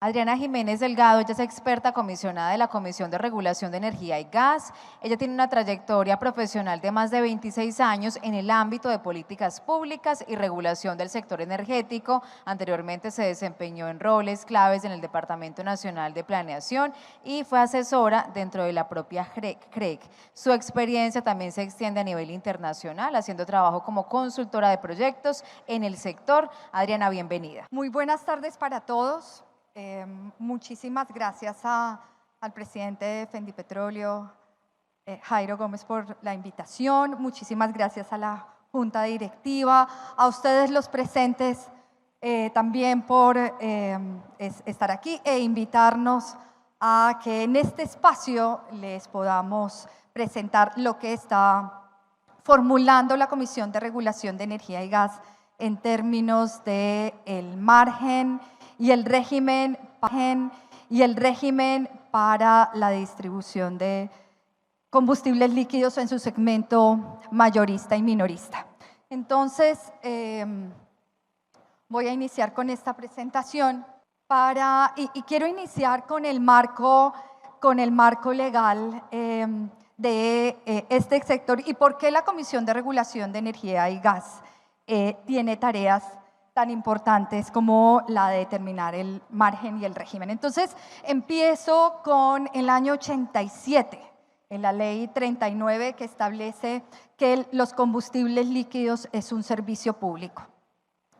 Adriana Jiménez Delgado, ella es experta comisionada de la Comisión de Regulación de Energía y Gas. Ella tiene una trayectoria profesional de más de 26 años en el ámbito de políticas públicas y regulación del sector energético. Anteriormente se desempeñó en roles claves en el Departamento Nacional de Planeación y fue asesora dentro de la propia CREC. Su experiencia también se extiende a nivel internacional, haciendo trabajo como consultora de proyectos en el sector. Adriana, bienvenida. Muy buenas tardes para todos. Muchísimas gracias al presidente de Fendipetróleo, Jairo Gómez, por la invitación. Muchísimas gracias a la Junta Directiva, a ustedes los presentes también por estar aquí e invitarnos a que en este espacio les podamos presentar lo que está formulando la Comisión de Regulación de Energía y Gas en términos del margen y el régimen para la distribución de combustibles líquidos en su segmento mayorista y minorista. Entonces, voy a iniciar con esta presentación y quiero iniciar con el marco legal de este sector y por qué la Comisión de Regulación de Energía y Gas tiene tareas tan importantes como la de determinar el margen y el régimen. Entonces, empiezo con el año 87, en la ley 39 que establece que los combustibles líquidos es un servicio público.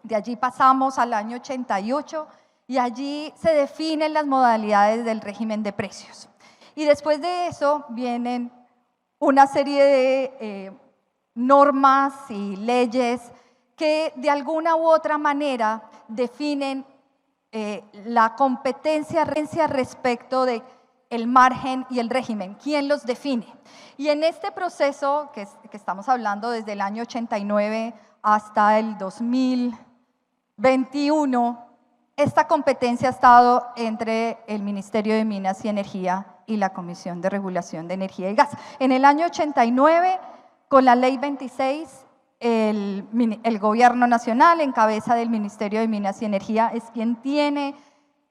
De allí pasamos al año 88 y allí se definen las modalidades del régimen de precios. Y después de eso vienen una serie de normas y leyes que de alguna u otra manera definen la competencia respecto de el margen y el régimen. ¿Quién los define? Y en este proceso que estamos hablando desde el año 89 hasta el 2021, esta competencia ha estado entre el Ministerio de Minas y Energía y la Comisión de Regulación de Energía y Gas. En el año 89, con la Ley 26, el Gobierno Nacional, en cabeza del Ministerio de Minas y Energía, es quien tiene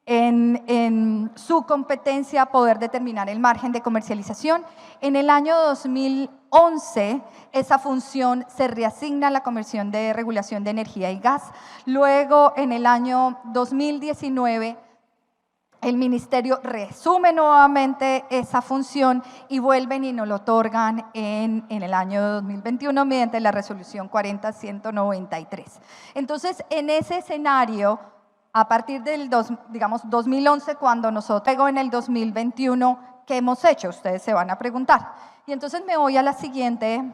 en su competencia poder determinar el margen de comercialización. En el año 2011, esa función se reasigna a la Comisión de Regulación de Energía y Gas. Luego, en el año 2019, el Ministerio resume nuevamente esa función y vuelven y nos lo otorgan en el año 2021 mediante la resolución 40-193. Entonces, en ese escenario, a partir del 2011, cuando nosotros luego en el 2021, ¿qué hemos hecho? Ustedes se van a preguntar. Y entonces me voy a la siguiente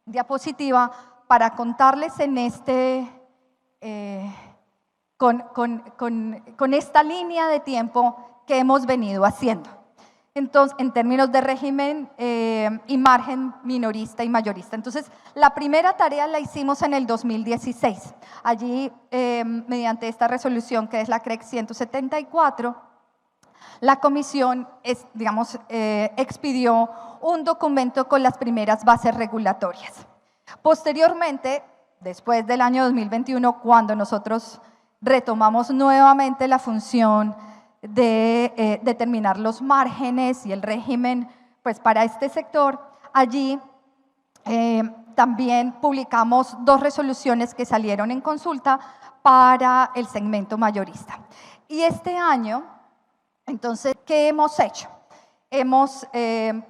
diapositiva para contarles en con esta línea de tiempo que hemos venido haciendo. Entonces, en términos de régimen y margen minorista y mayorista. Entonces, la primera tarea la hicimos en el 2016. Allí, mediante esta resolución que es la CREC 174, la comisión expidió un documento con las primeras bases regulatorias. Posteriormente, después del año 2021, cuando nosotros retomamos nuevamente la función de determinar los márgenes y el régimen pues, para este sector, allí también publicamos 2 resoluciones que salieron en consulta para el segmento mayorista. Y este año, entonces, ¿qué hemos hecho? Hemos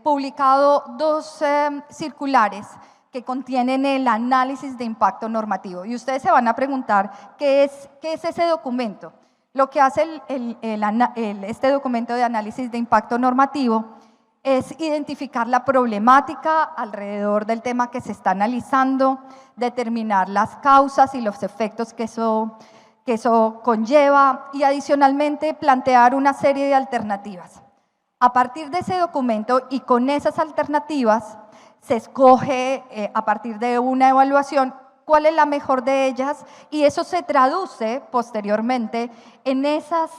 publicado 2 circulares que contienen el análisis de impacto normativo. Y ustedes se van a preguntar, ¿qué es ese documento? Lo que hace este documento de análisis de impacto normativo es identificar la problemática alrededor del tema que se está analizando, determinar las causas y los efectos que eso conlleva y adicionalmente plantear una serie de alternativas. A partir de ese documento y con esas alternativas, se escoge a partir de una evaluación cuál es la mejor de ellas y eso se traduce posteriormente en estos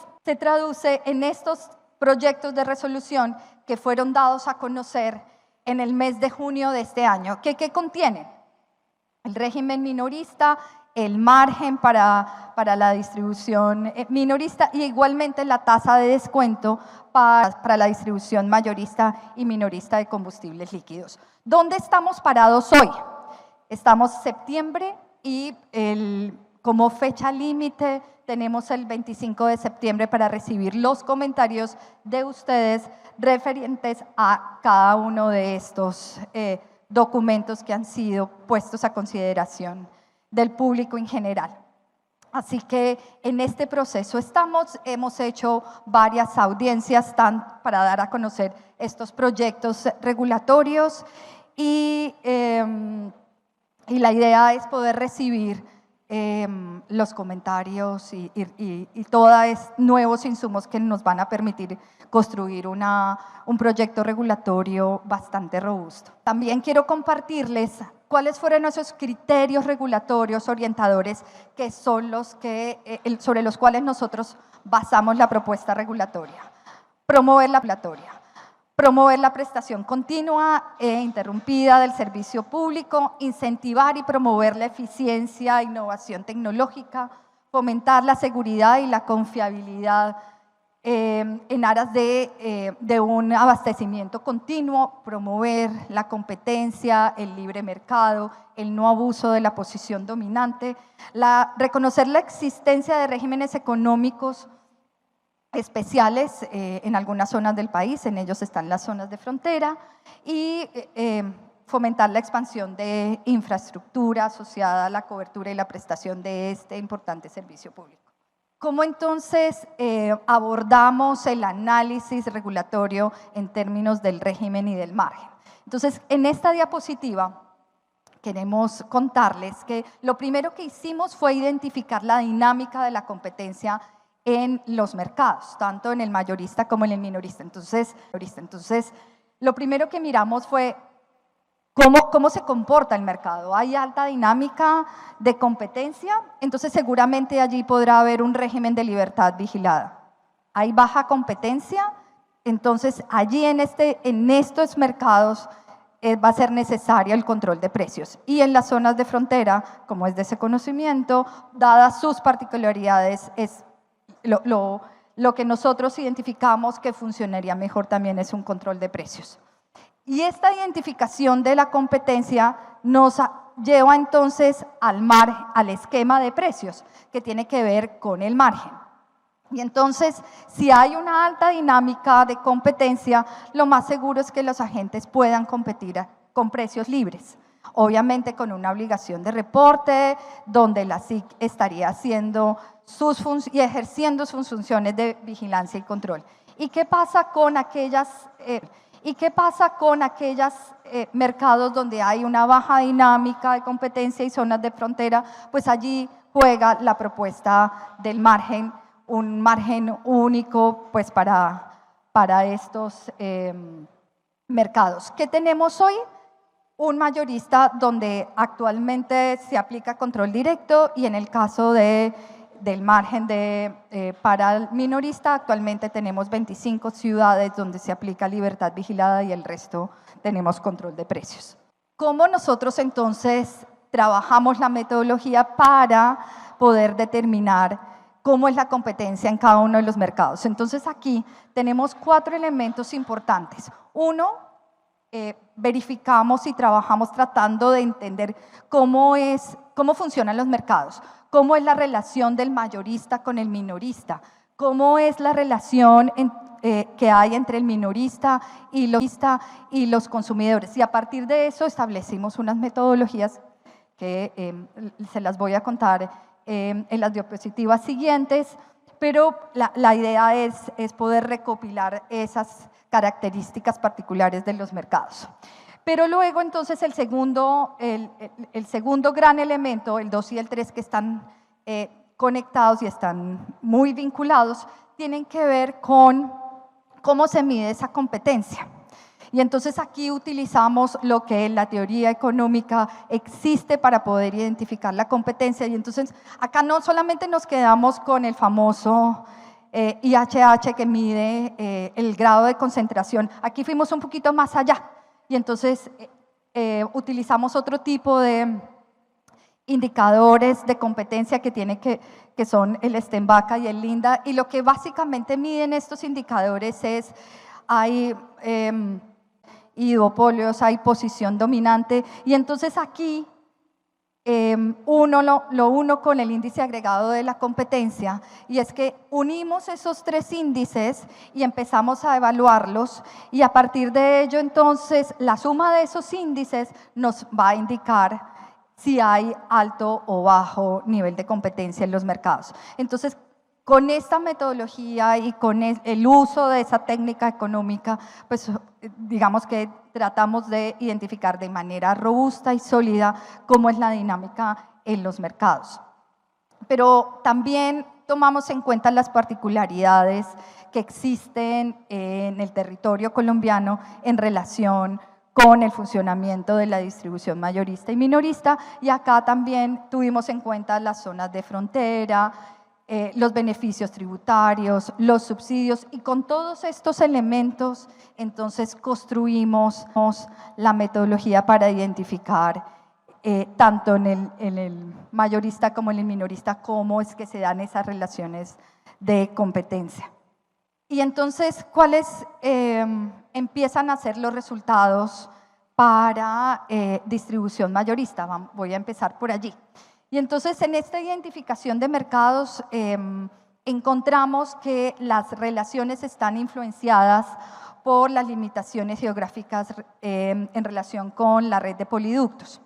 proyectos de resolución que fueron dados a conocer en el mes de junio de este año. ¿Qué contienen? El régimen minorista el margen para la distribución minorista y igualmente la tasa de descuento para la distribución mayorista y minorista de combustibles líquidos. ¿Dónde estamos parados hoy? Estamos en septiembre y como fecha límite tenemos el 25 de septiembre para recibir los comentarios de ustedes referentes a cada uno de estos documentos que han sido puestos a consideración del público en general. Así que en este proceso hemos hecho varias audiencias para dar a conocer estos proyectos regulatorios y la idea es poder recibir los comentarios y todos nuevos insumos que nos van a permitir construir un proyecto regulatorio bastante robusto. También quiero compartirles cuáles fueron esos criterios regulatorios orientadores que son sobre los cuales nosotros basamos la propuesta regulatoria. Promover la prestación continua e interrumpida del servicio público, incentivar y promover la eficiencia e innovación tecnológica, fomentar la seguridad y la confiabilidad en aras de un abastecimiento continuo, promover la competencia, el libre mercado, el no abuso de la posición dominante, reconocer la existencia de regímenes económicos especiales en algunas zonas del país, en ellos están las zonas de frontera, y fomentar la expansión de infraestructura asociada a la cobertura y la prestación de este importante servicio público. ¿Cómo entonces abordamos el análisis regulatorio en términos del régimen y del margen? Entonces, en esta diapositiva queremos contarles que lo primero que hicimos fue identificar la dinámica de la competencia en los mercados, tanto en el mayorista como en el minorista. Entonces lo primero que miramos fue cómo se comporta el mercado. ¿Hay alta dinámica de competencia? Entonces seguramente allí podrá haber un régimen de libertad vigilada. ¿Hay baja competencia? Entonces allí en estos mercados va a ser necesario el control de precios. Y en las zonas de frontera, como es de ese conocimiento, dadas sus particularidades, lo que nosotros identificamos que funcionaría mejor también es un control de precios. Y esta identificación de la competencia nos lleva entonces al esquema de precios, que tiene que ver con el margen. Y entonces, si hay una alta dinámica de competencia, lo más seguro es que los agentes puedan competir con precios libres. Obviamente con una obligación de reporte, donde la SIC estaría haciendo y ejerciendo sus funciones de vigilancia y control. ¿Y qué pasa con aquellos mercados donde hay una baja dinámica de competencia y zonas de frontera? Pues allí juega la propuesta del margen, un margen único pues para estos mercados. ¿Qué tenemos hoy? Un mayorista donde actualmente se aplica control directo y en el caso del margen para el minorista actualmente tenemos 25 ciudades donde se aplica libertad vigilada y el resto tenemos control de precios. ¿Cómo nosotros entonces trabajamos la metodología para poder determinar cómo es la competencia en cada uno de los mercados? Entonces aquí tenemos 4 elementos importantes. Uno, verificamos y trabajamos tratando de entender cómo funcionan los mercados, cómo es la relación del mayorista con el minorista, cómo es la relación que hay entre el minorista y los consumidores. Y a partir de eso establecimos unas metodologías que se las voy a contar en las diapositivas siguientes, pero la idea es poder recopilar esas características particulares de los mercados. Pero luego entonces el segundo gran elemento, el 2 y el 3 que están conectados y están muy vinculados, tienen que ver con cómo se mide esa competencia. Y entonces aquí utilizamos lo que en la teoría económica existe para poder identificar la competencia. Y entonces acá no solamente nos quedamos con el famoso IHH que mide el grado de concentración, aquí fuimos un poquito más allá y entonces utilizamos otro tipo de indicadores de competencia que son el STEM-BACA y el LINDA, y lo que básicamente miden estos indicadores es, hay duopolios, hay posición dominante, y entonces aquí lo uno con el índice agregado de la competencia, y es que unimos esos tres índices y empezamos a evaluarlos, y a partir de ello entonces la suma de esos índices nos va a indicar si hay alto o bajo nivel de competencia en los mercados. Entonces, con esta metodología y con el uso de esa técnica económica, pues digamos que tratamos de identificar de manera robusta y sólida cómo es la dinámica en los mercados. Pero también tomamos en cuenta las particularidades que existen en el territorio colombiano en relación con el funcionamiento de la distribución mayorista y minorista, y acá también tuvimos en cuenta las zonas de frontera, los beneficios tributarios, los subsidios, y con todos estos elementos entonces construimos la metodología para identificar tanto en el mayorista como en el minorista cómo es que se dan esas relaciones de competencia. Y entonces, ¿cuáles empiezan a ser los resultados para distribución mayorista? Voy a empezar por allí. Y entonces, en esta identificación de mercados, encontramos que las relaciones están influenciadas por las limitaciones geográficas en relación con la red de poliductos.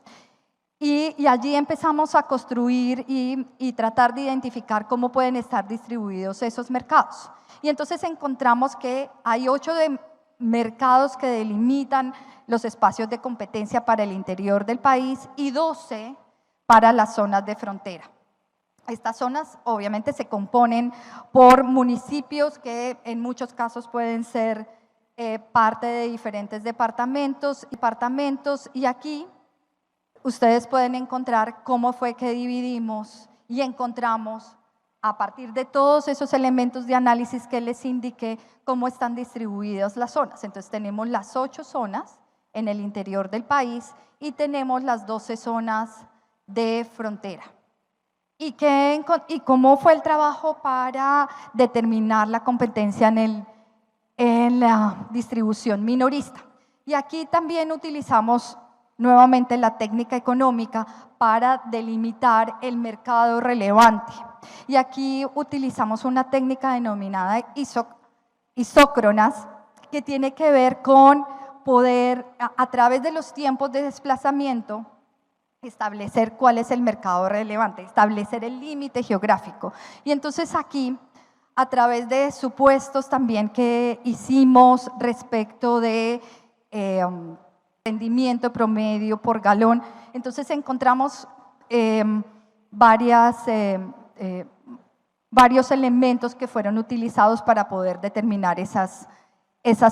Y allí empezamos a construir y tratar de identificar cómo pueden estar distribuidos esos mercados. Y entonces encontramos que hay 8 mercados que delimitan los espacios de competencia para el interior del país y 12 para las zonas de frontera. Estas zonas obviamente se componen por municipios que en muchos casos pueden ser parte de diferentes departamentos, y aquí ustedes pueden encontrar cómo fue que dividimos y encontramos, a partir de todos esos elementos de análisis que les indiqué, cómo están distribuidas las zonas. Entonces tenemos las 8 zonas en el interior del país y tenemos las 12 zonas de frontera. ¿Y cómo fue el trabajo para determinar la competencia en la distribución minorista? Y aquí también utilizamos nuevamente la técnica económica para delimitar el mercado relevante. Y aquí utilizamos una técnica denominada isócronas, que tiene que ver con poder, a través de los tiempos de desplazamiento, establecer cuál es el mercado relevante, establecer el límite geográfico. Y entonces aquí, a través de supuestos también que hicimos respecto de rendimiento promedio por galón, entonces encontramos varios elementos que fueron utilizados para poder determinar esas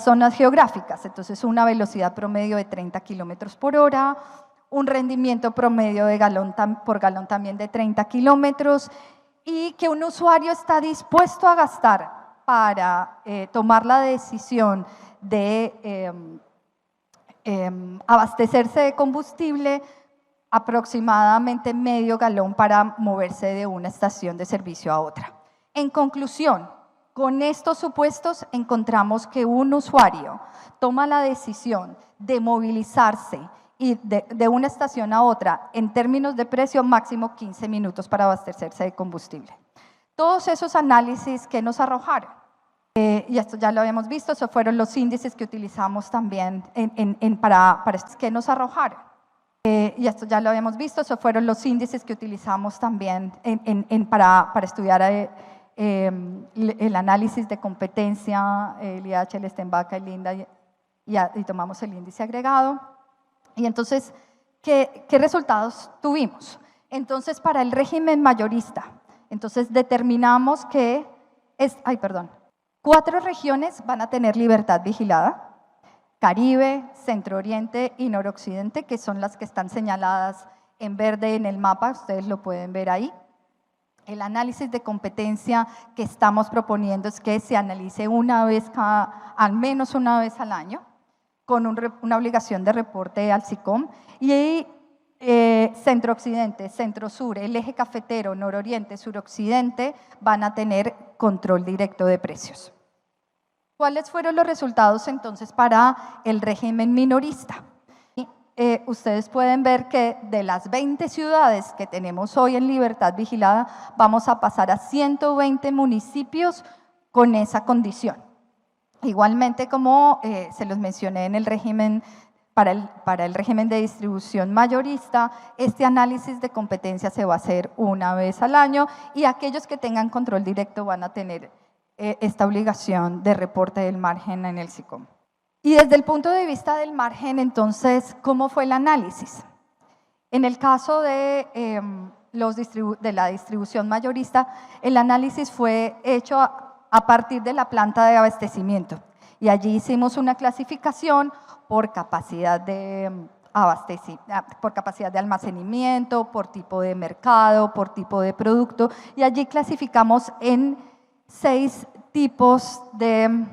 zonas geográficas. Entonces, una velocidad promedio de 30 kilómetros por hora, un rendimiento promedio de por galón también de 30 kilómetros, y que un usuario está dispuesto a gastar para tomar la decisión de abastecerse de combustible aproximadamente medio galón para moverse de una estación de servicio a otra. En conclusión, con estos supuestos encontramos que un usuario toma la decisión de movilizarse y de una estación a otra en términos de precio máximo 15 minutos para abastecerse de combustible. Todos esos análisis que nos arrojaron, y esto ya lo habíamos visto, esos fueron los índices que utilizamos también para que nos arrojaron. Y esto ya lo habíamos visto, esos fueron los índices que utilizamos también para estudiar el análisis de competencia, el IH, el STEM-BACA, el LINDA, y tomamos el índice agregado. Y entonces, ¿qué resultados tuvimos? Entonces, para el régimen mayorista, entonces determinamos que 4 regiones van a tener libertad vigilada: Caribe, Centro Oriente y Noroccidente, que son las que están señaladas en verde en el mapa, ustedes lo pueden ver ahí. El análisis de competencia que estamos proponiendo es que se analice al menos una vez al año, con una obligación de reporte al SICOM, y centro-occidente, centro-sur, el eje cafetero, nororiente, suroccidente van a tener control directo de precios. ¿Cuáles fueron los resultados entonces para el régimen minorista? Ustedes pueden ver que de las 20 ciudades que tenemos hoy en libertad vigilada, vamos a pasar a 120 municipios con esa condición. Igualmente, como se los mencioné en el régimen, para el régimen de distribución mayorista, este análisis de competencia se va a hacer una vez al año y aquellos que tengan control directo van a tener esta obligación de reporte del margen en el SICOM. Y desde el punto de vista del margen, entonces, ¿cómo fue el análisis? En el caso de, de la distribución mayorista, el análisis fue hecho a partir de la planta de abastecimiento. Y allí hicimos una clasificación por capacidad de almacenamiento, por tipo de mercado, por tipo de producto. Y allí clasificamos en 6 tipos de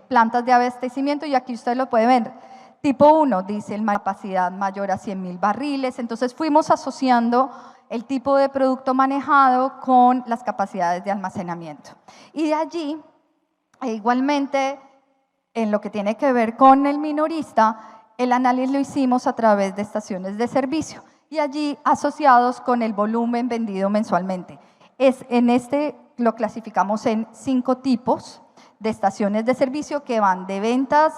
plantas de abastecimiento y aquí usted lo puede ver. Tipo 1 dice la capacidad mayor a 100,000 barriles, entonces fuimos asociando el tipo de producto manejado con las capacidades de almacenamiento. Y de allí, igualmente, en lo que tiene que ver con el minorista, el análisis lo hicimos a través de estaciones de servicio y allí asociados con el volumen vendido mensualmente. Lo clasificamos en 5 tipos de estaciones de servicio que van de ventas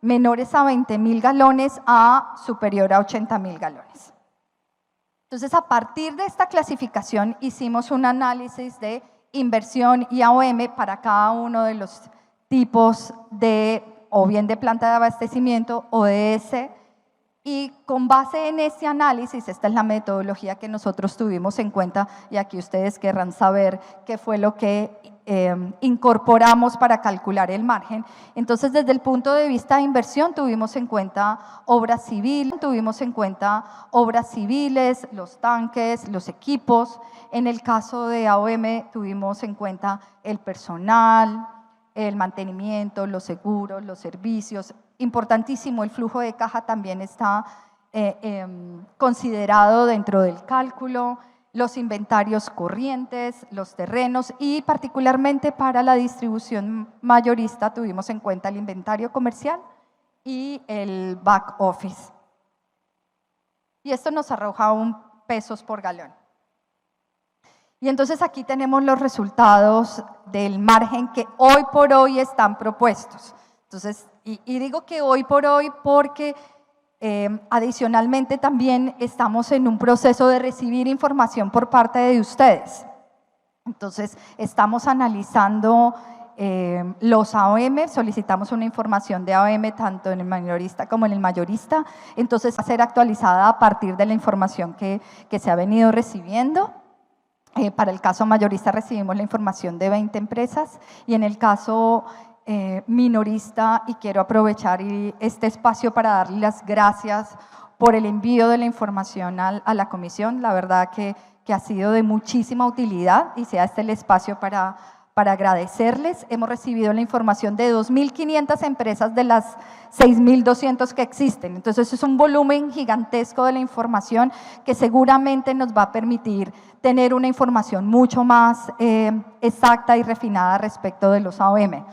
menores a 20,000 galones a superior a 80,000 galones. Entonces, a partir de esta clasificación hicimos un análisis de inversión y AOM para cada uno de los tipos o bien de planta de abastecimiento o de ese. Y con base en este análisis, esta es la metodología que nosotros tuvimos en cuenta y aquí ustedes querrán saber qué fue lo que incorporamos para calcular el margen. Entonces, desde el punto de vista de inversión, tuvimos en cuenta obras civiles, los tanques, los equipos. En el caso de AOM, tuvimos en cuenta el personal, el mantenimiento, los seguros, los servicios. Importantísimo, el flujo de caja también está considerado dentro del cálculo, los inventarios corrientes, los terrenos y particularmente para la distribución mayorista tuvimos en cuenta el inventario comercial y el back office. Y esto nos arroja pesos por galón. Y entonces aquí tenemos los resultados del margen que hoy por hoy están propuestos. Entonces, y digo que hoy por hoy porque adicionalmente también estamos en un proceso de recibir información por parte de ustedes. Entonces, estamos analizando los AOM, solicitamos una información de AOM tanto en el minorista como en el mayorista. Entonces, va a ser actualizada a partir de la información que se ha venido recibiendo. Para el caso mayorista recibimos la información de 20 empresas y en el caso minorista, y quiero aprovechar este espacio para darle las gracias por el envío de la información a la comisión, la verdad que ha sido de muchísima utilidad y sea este el espacio para agradecerles. Hemos recibido la información de 2.500 empresas de las 6.200 que existen, entonces es un volumen gigantesco de la información que seguramente nos va a permitir tener una información mucho más exacta y refinada respecto de los AOM.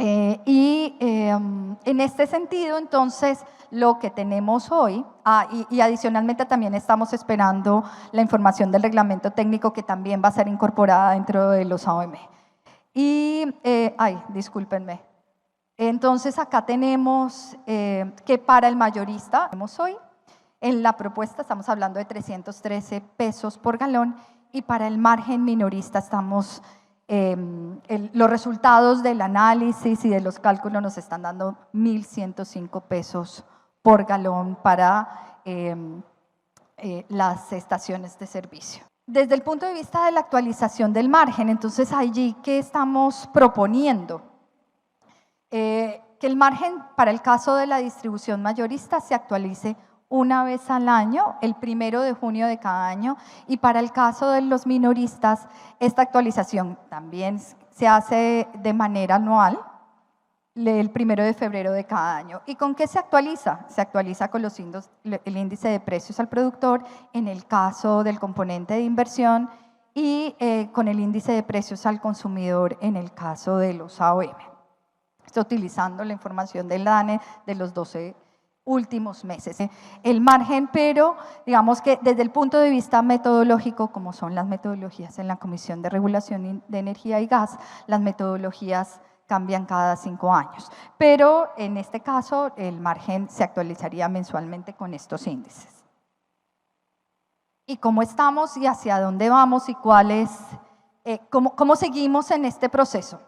En este sentido, entonces, lo que tenemos hoy, y adicionalmente también estamos esperando la información del reglamento técnico que también va a ser incorporada dentro de los AOM. Discúlpenme. Entonces, acá tenemos que para el mayorista, tenemos hoy, en la propuesta estamos hablando de 313 pesos por galón y para el margen minorista estamos los resultados del análisis y de los cálculos nos están dando 1.105 pesos por galón para las estaciones de servicio. Desde el punto de vista de la actualización del margen, entonces allí, ¿qué estamos proponiendo? Que el margen para el caso de la distribución mayorista se actualice una vez al año, el 1 de junio de cada año, y para el caso de los minoristas, esta actualización también se hace de manera anual, el 1 de febrero de cada año. ¿Y con qué se actualiza? Se actualiza con el índice de precios al productor en el caso del componente de inversión y con el índice de precios al consumidor en el caso de los AOM. Estoy utilizando la información del DANE de los 12 últimos meses. El margen, pero digamos que desde el punto de vista metodológico, como son las metodologías en la Comisión de Regulación de Energía y Gas, las metodologías cambian cada 5 años. Pero en este caso, el margen se actualizaría mensualmente con estos índices. ¿Y cómo estamos y hacia dónde vamos y cómo seguimos en este proceso?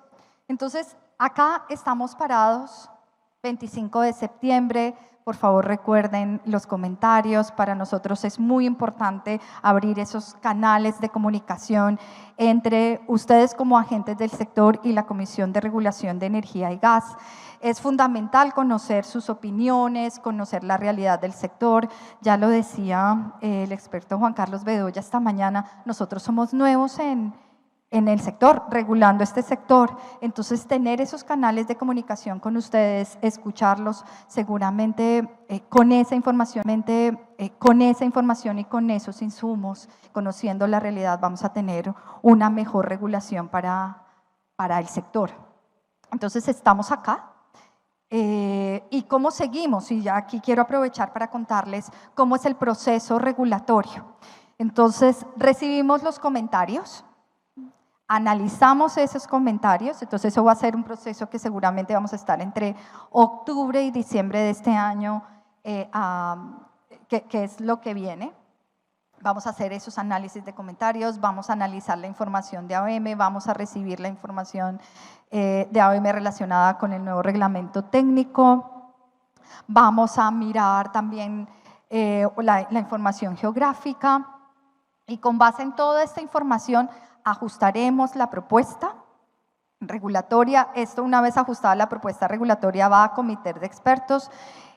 Entonces, acá estamos parados, 25 de septiembre. Por favor, recuerden los comentarios. Para nosotros es muy importante abrir esos canales de comunicación entre ustedes como agentes del sector y la Comisión de Regulación de Energía y Gas. Es fundamental conocer sus opiniones, conocer la realidad del sector. Ya lo decía el experto Juan Carlos Bedoya esta mañana, nosotros somos nuevos en el sector, regulando este sector. Entonces, tener esos canales de comunicación con ustedes, escucharlos, seguramente con esa información y con esos insumos, conociendo la realidad, vamos a tener una mejor regulación para el sector. Entonces, estamos acá. ¿Y cómo seguimos? Y ya aquí quiero aprovechar para contarles cómo es el proceso regulatorio. Entonces, recibimos los comentarios, analizamos esos comentarios, entonces eso va a ser un proceso que seguramente vamos a estar entre octubre y diciembre de este año, que es lo que viene. Vamos a hacer esos análisis de comentarios, vamos a analizar la información de AOM, vamos a recibir la información de AOM relacionada con el nuevo reglamento técnico, vamos a mirar también la información geográfica y con base en toda esta información ajustaremos la propuesta regulatoria. Esto, una vez ajustada la propuesta regulatoria, va a comité de expertos.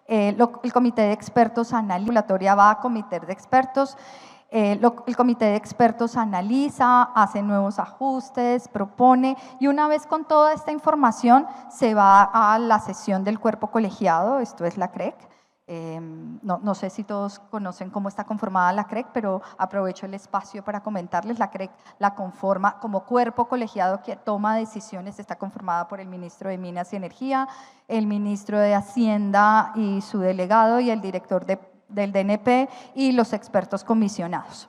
El comité de expertos regulatoria va a comité de expertos. El comité de expertos analiza, hace nuevos ajustes, propone, y una vez con toda esta información se va a la sesión del cuerpo colegiado, esto es la CREC. No sé si todos conocen cómo está conformada la CREC, pero aprovecho el espacio para comentarles. La CREC la conforma como cuerpo colegiado que toma decisiones, está conformada por el ministro de Minas y Energía, el ministro de Hacienda y su delegado y el director del DNP y los expertos comisionados.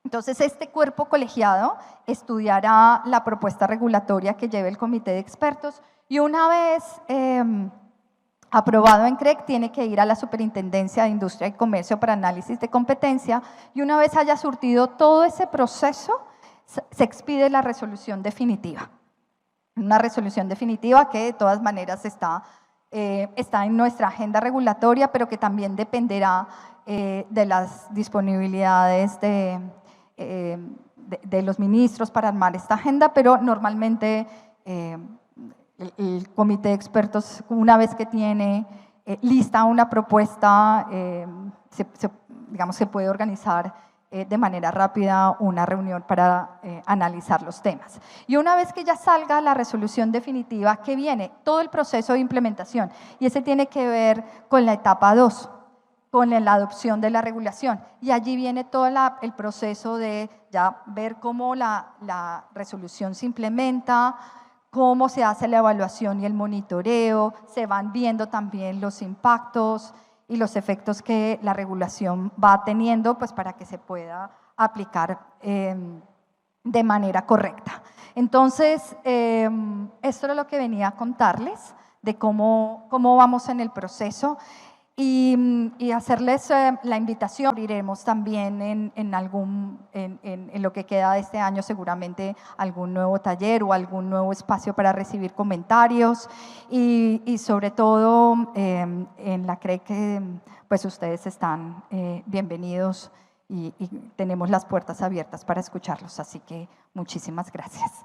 Entonces, este cuerpo colegiado estudiará la propuesta regulatoria que lleve el comité de expertos y una vez aprobado en CREC, tiene que ir a la Superintendencia de Industria y Comercio para análisis de competencia y una vez haya surtido todo ese proceso, se expide la resolución definitiva. Una resolución definitiva que de todas maneras está en nuestra agenda regulatoria, pero que también dependerá de las disponibilidades de los ministros para armar esta agenda, pero normalmente el comité de expertos, una vez que tiene lista una propuesta, digamos que puede organizar de manera rápida una reunión para analizar los temas. Y una vez que ya salga la resolución definitiva, ¿qué viene? Todo el proceso de implementación, y ese tiene que ver con la etapa 2, con la adopción de la regulación. Y allí viene todo el proceso de ya ver cómo la resolución se implementa, cómo se hace la evaluación y el monitoreo, se van viendo también los impactos y los efectos que la regulación va teniendo, pues para que se pueda aplicar de manera correcta. Entonces, esto era lo que venía a contarles de cómo vamos en el proceso y hacerles la invitación. Abriremos también en lo que queda de este año seguramente algún nuevo taller o algún nuevo espacio para recibir comentarios y sobre todo en la CREC pues ustedes están bienvenidos y tenemos las puertas abiertas para escucharlos, así que muchísimas gracias.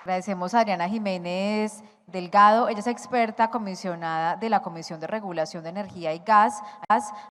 Agradecemos a Adriana Jiménez Delgado, ella es experta comisionada de la Comisión de Regulación de Energía y Gas.